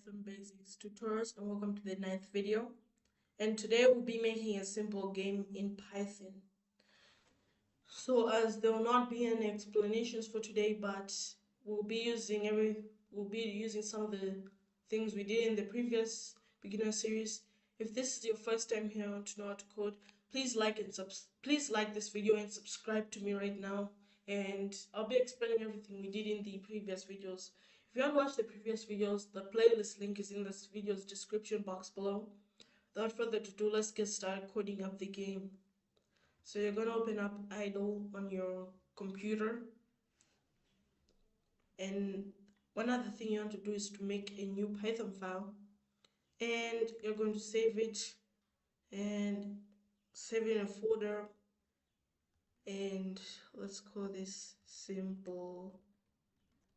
Python Basics tutorials, and welcome to the 9th video. And today we'll be making a simple game in Python. So as there will not be any explanations for today, but we'll be using some of the things we did in the previous beginner series. If this is your first time here on To Know How to Code, please like this video and subscribe to me right now. And I'll be explaining everything we did in the previous videos. If you haven't watched the previous videos, the playlist link is in this video's description box below. Without further ado, let's get started coding up the game. So you're going to open up idle on your computer. And one other thing you want to do is to make a new Python file. And you're going to save it and save it in a folder. And let's call this simple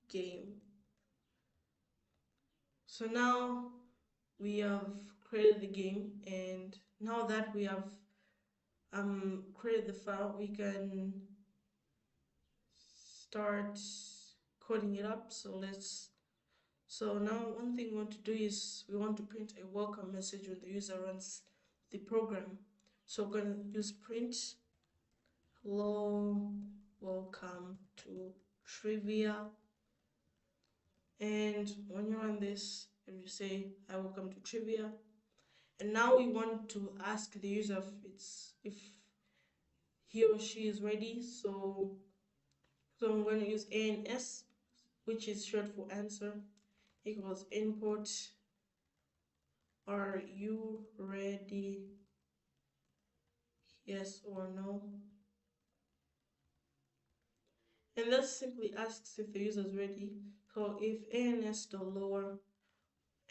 game. So now we have created the game, and now that we have created the file, we can start coding it up. So now one thing we want to do is we want to print a welcome message when the user runs the program. So we're going to use print hello, welcome to trivia. And when you run this, if you say hi, welcome to trivia, and now we want to ask the user if he or she is ready. So I'm going to use ANS, which is short for answer, equals input, are you ready, yes or no. And that simply asks if the user is ready. So if ANS.lower,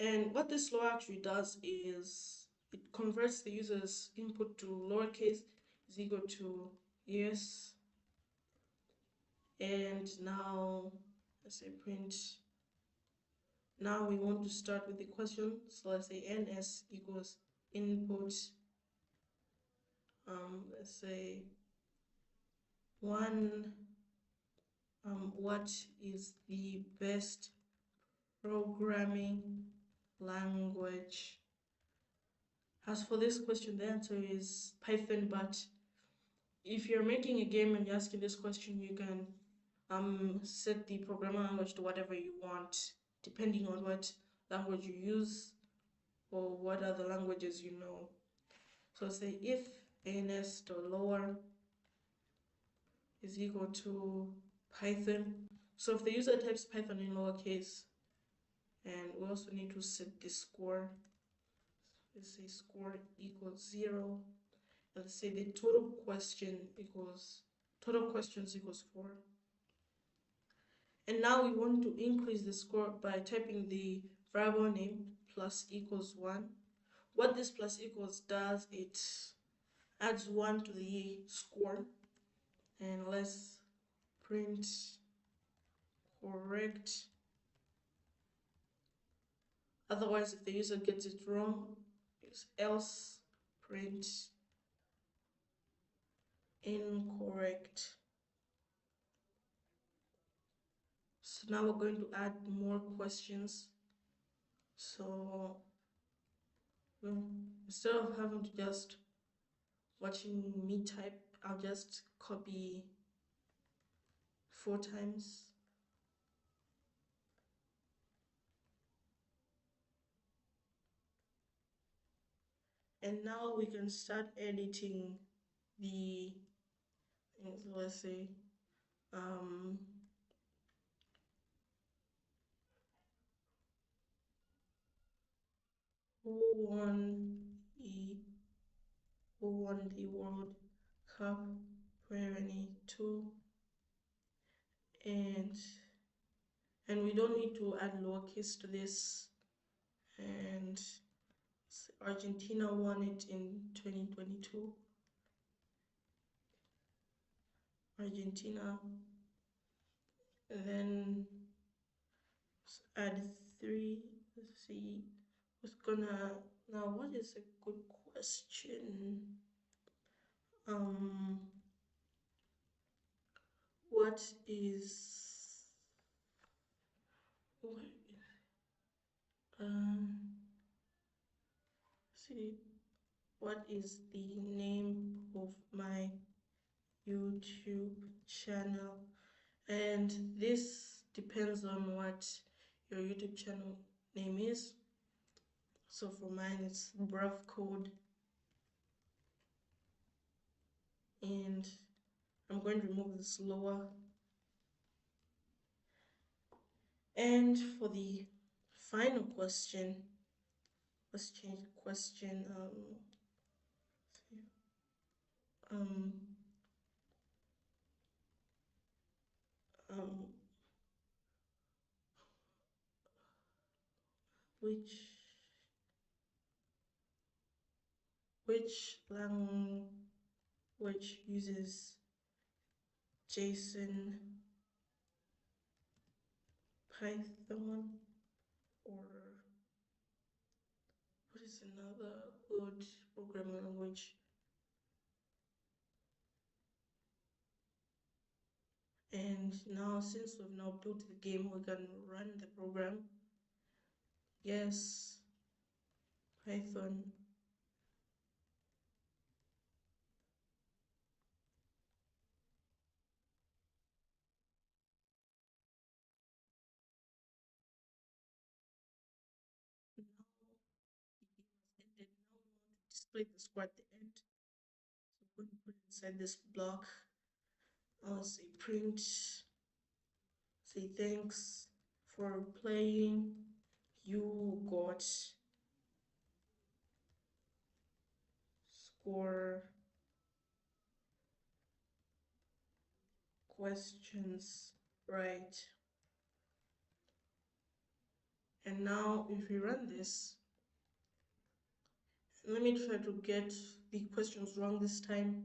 and what this lower actually does is it converts the user's input to lowercase is equal to yes. And now let's say print. Now we want to start with the question. So let's say NS equals input. Let's say one. What is the best programming language? As for this question, the answer is Python, but if you're making a game and you're asking this question, you can set the programming language to whatever you want, depending on what language you use or what other languages you know. So say if ans.lower is equal to Python. So if the user types Python in lowercase, and we also need to set the score. Let's say score equals 0. And let's say the total questions equals 4. And now we want to increase the score by typing the variable name plus equals 1. What this plus equals does, it adds 1 to the score. And let's print correct. Otherwise, if the user gets it wrong, use else print incorrect. So now we're going to add more questions. So instead of having to just watching me type, I'll just copy 4 times. And now we can start editing the, so let's say, who won the World Cup 2022, and we don't need to add lowercase to this. And Argentina won it in 2022. Argentina. And then add 3. Let's see. What is a good question? What is See, what is the name of my YouTube channel? And this depends on what your YouTube channel name is. So for mine, it's Bruv Code, and I'm going to remove this lower. And for the final question, let's change the question. Um, um, which language uses JSON, Python, or what is another good programming language? And now, since we've now built the game, we can run the program. Yes, Python. Now the game has ended. Now we want to display the score at the end. So we're going to put it inside this block. I'll say print, say thanks for playing. You got score questions right. And now if we run this, let me try to get the questions wrong this time.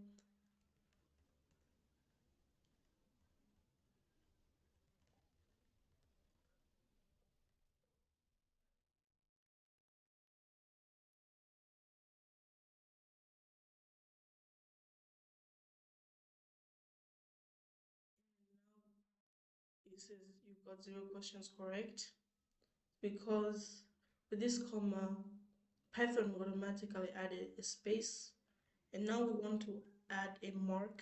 It says you got 0 questions correct, because with this comma, Python automatically added a space, and now we want to add a mark.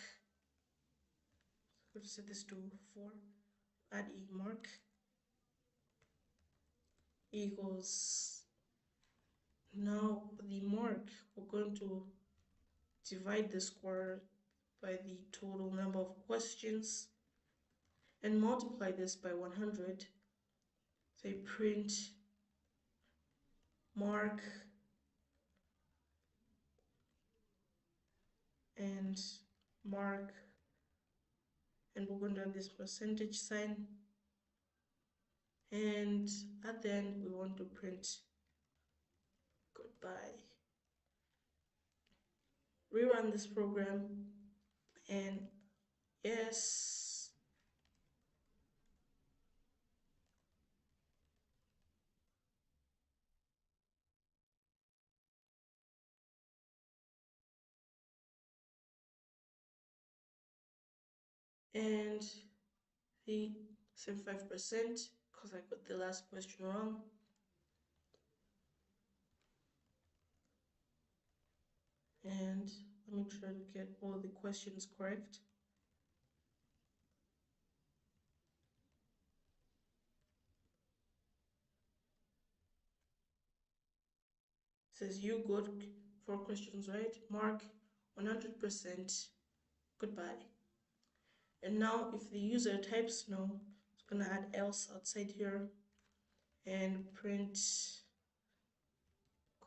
Let's set this to 4. Add a mark equals, now the mark, we're going to divide the score by the total number of questions and multiply this by 100. Say print mark and mark, and we're going to add this percentage sign, and at the end we want to print goodbye. Rerun this program, and yes, and the 75%, because I got the last question wrong. And let me try to get all the questions correct. It says you got 4 questions right, mark 100%, goodbye. And now if the user types no, it's gonna add else outside here and print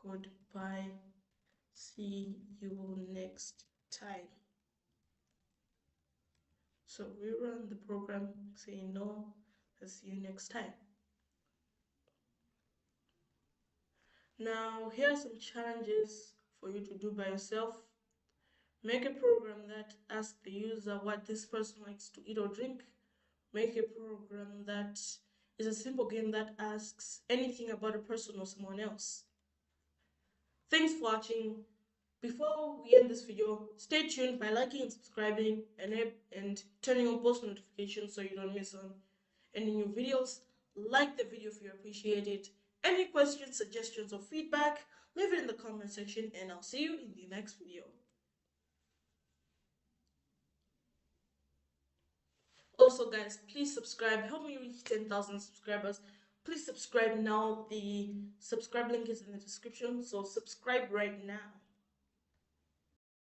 goodbye, see you next time. So rerun the program, say no, I'll see you next time. Now here are some challenges for you to do by yourself. Make a program that asks the user what this person likes to eat or drink. Make a program that is a simple game that asks anything about a person or someone else. Thanks for watching. Before we end this video, stay tuned by liking and subscribing and turning on post notifications so you don't miss on any new videos. Like the video if you appreciate it, Any questions, suggestions, or feedback, leave it in the comment section, and I'll see you in the next video. Also, guys, please subscribe. Help me reach 10,000 subscribers. Please subscribe now. The subscribe link is in the description, so subscribe right now.